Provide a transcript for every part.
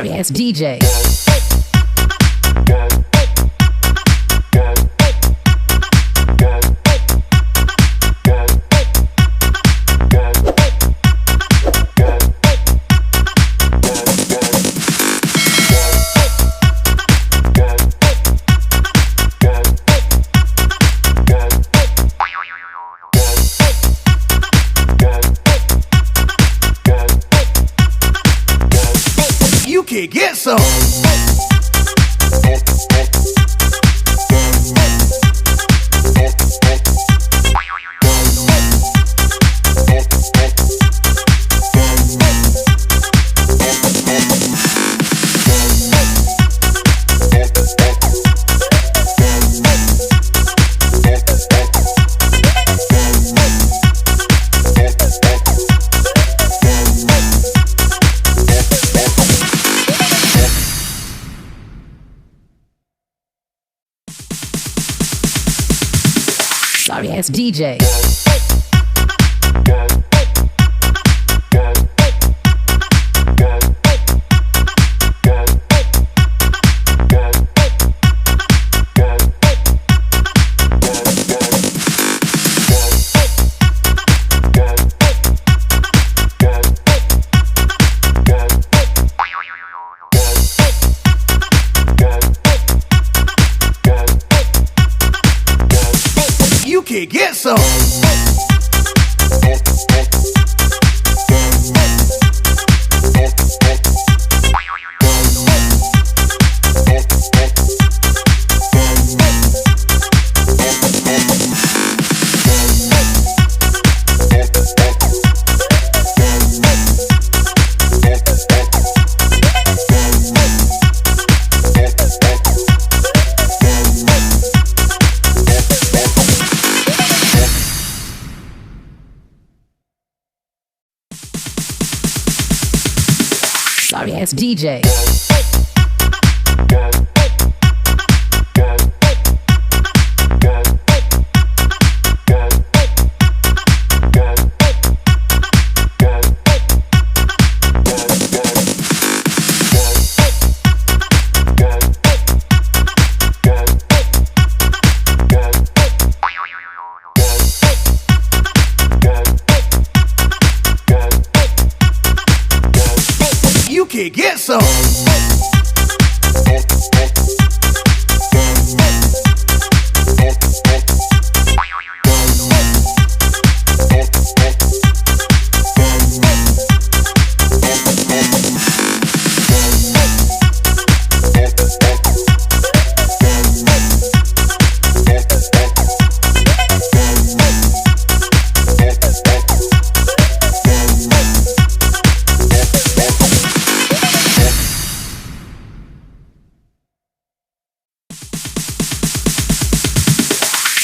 Sorry ass DJ. You can get some. Sorry ass DJ. You can get some. Sorry ass DJ. You can get some.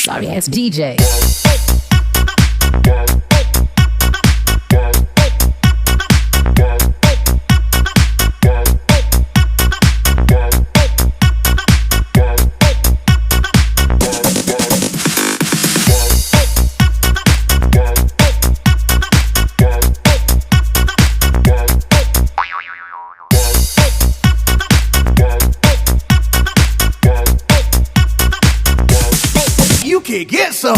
Sorry ass DJ. You can get some.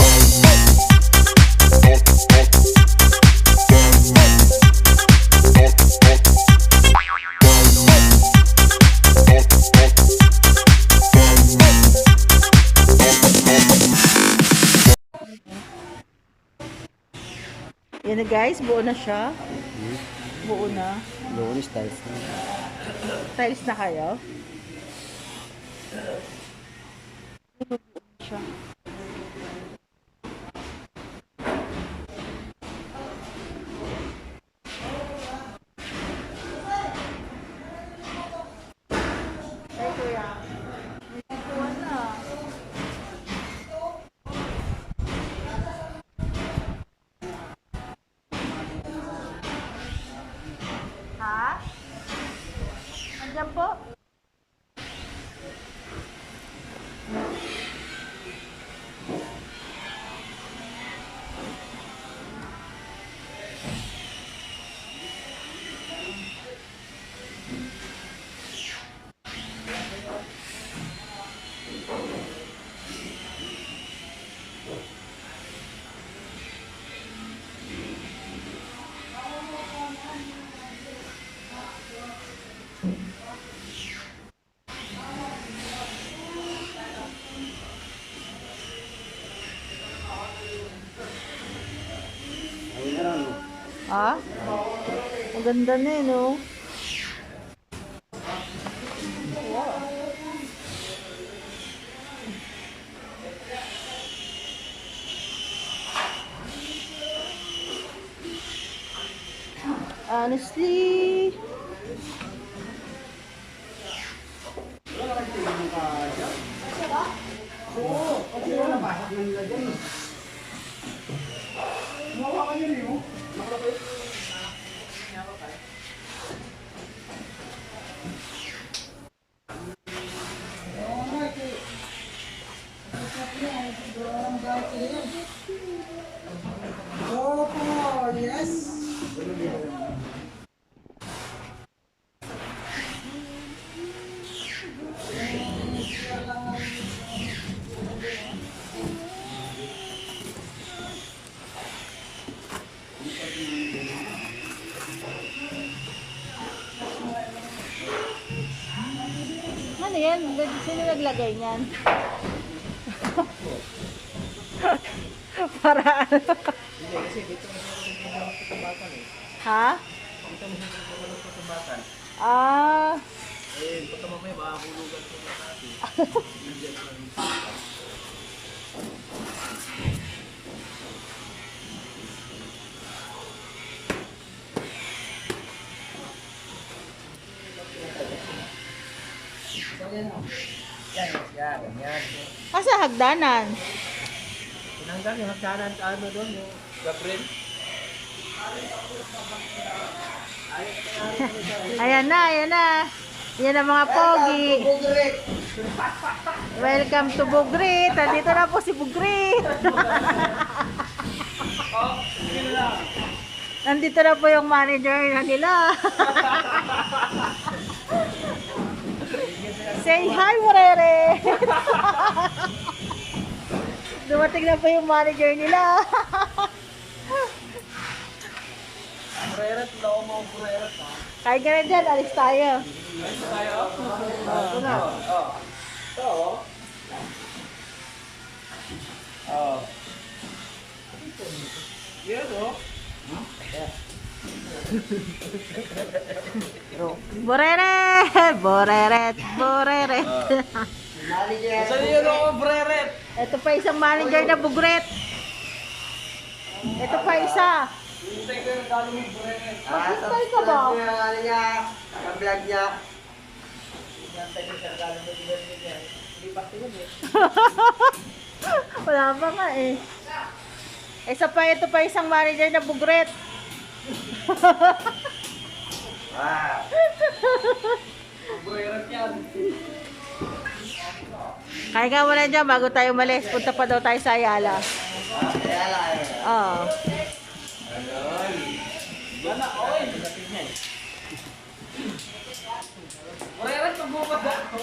Yan na guys, buo na siya. Buo na. Buo na tiles na. Tiles na kayo. Buo na siya. Ay kuya, may pintuan na. Ha? Andiyan po? Ha? Ang ganda na eh, no? Honestly, ano yan? Sino naglagay niyan? Para ano? Ha? Ah. Baka mamaya makahulugan ko na natin. Yan. Asa hagdanan? Tinanggal yung hagdanan sa ano doon, yung Gabriel. Ayan na. Yan ang mga pogi. Welcome to Bugrit. Nandito na po si Bugrit. Nandito na po yung manager na nila. Say hi, Morere. Dumating na po yung manager nila. Pureret, wala ko mga pureret. Kain ka na dyan, alis tayo. Ayos tayo? Ito na. Ito. Yan o. Boreret. Saan yun ako, pureret? Ito pa isang manager na Bugret. Ito pa isa. Hintay ko yung dalo ng pureret. Maghintay ka ba? Naka-vlog niya. Hintay ko siya dalo ng pureret niya. Hindi pa tingin eh. Wala pa nga eh. Ito pa isang manager na Bugret. Pureret yan. Kaya nga muna dyan bago tayo umalis. Punta pa daw tayo sa Ayala. Ayala eh. Oo. Wala, oy! Pureret, magbukas ako.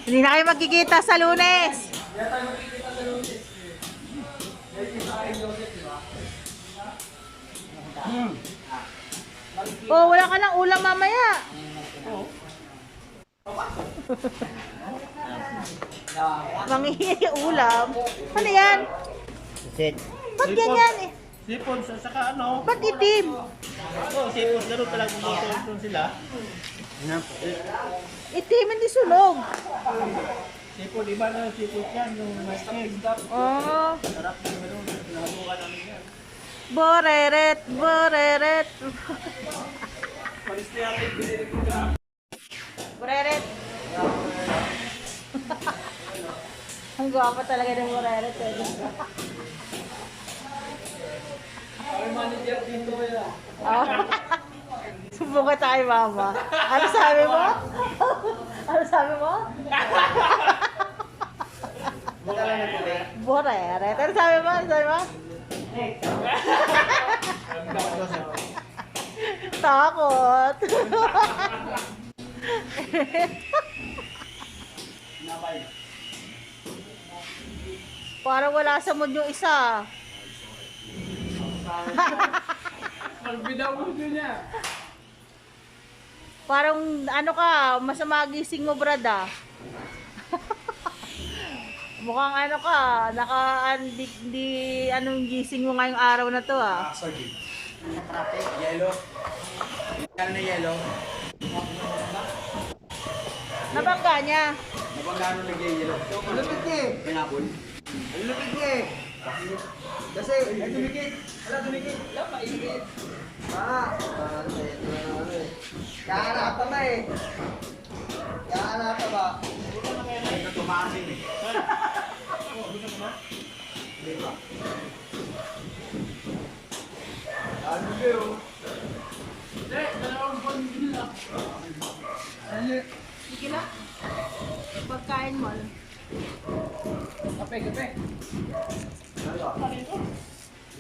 Hindi na kayo magkikita sa Lunes. Oh, wala ka ng ulam mamaya. Manghihingi ulam. Ano yan? Ba't ganyan eh? Sipon, saka ano? Ba't itim? Oo, sipon. Ganun talagang dito sila. Itim, hindi sunog. Sipon, iba na sipon yan. Yung mas egg. Oh. Sarap yung ganun. Pinahabukan namin yan. Boreret. Palis na yakin, binilig ko na. Boreret. Ang gwapa talaga ng Boreret. Ay, manager dito ya. Oh. Subukan tayo, mama. Ano sabi mo? Ano sabi mo? Boreret. Ano sabi mo? Ano sabi mo? Takot. Parang wala sa mood yung isa. Parang ano ka, masama gising mo, brad ah. Mukhang ano ka, anong gising mo ngayong araw na to ah. Yellow. Kano na yellow? Nabangga niya. Nabangano nag-yellow. Ang lupit niya eh. Pinapon? Ang lupit niya eh. Kasi, ay dumikit. Wala dumikit. Wala, mainit. Kahanap ka na eh. Kahanap ka ba? Ay, natumasin eh. Hindi ba? Ano kayo? Sige na. Pagkain mo. Kape.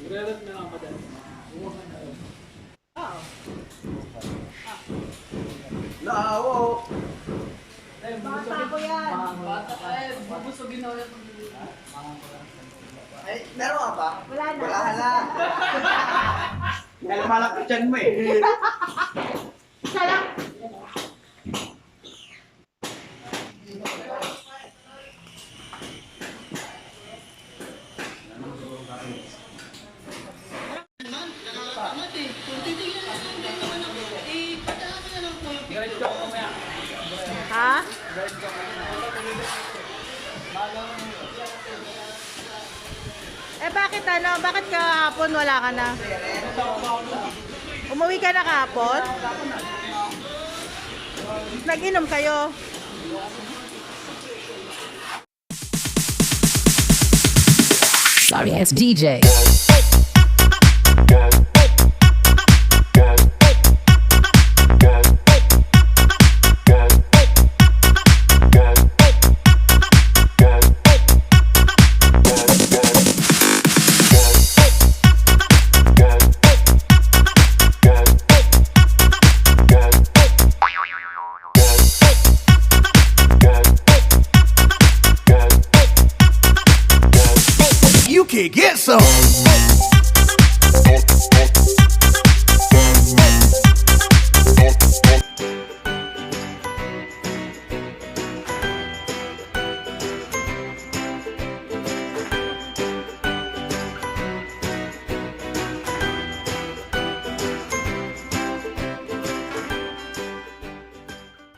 Magrelat na lang madal. Laawo! Bata ko yan. Bata ka eh. Bubusogin na ulit. Ay, meron ka pa? Wala na. Wala na. Kaya malak ko dyan mo eh. Isa lang. Ha? Eh bakit ano? Bakit kahapon wala ka na? Umuwi ka na kahapon? Nag-inom kayo? Sorry, it's DJ. You can get some.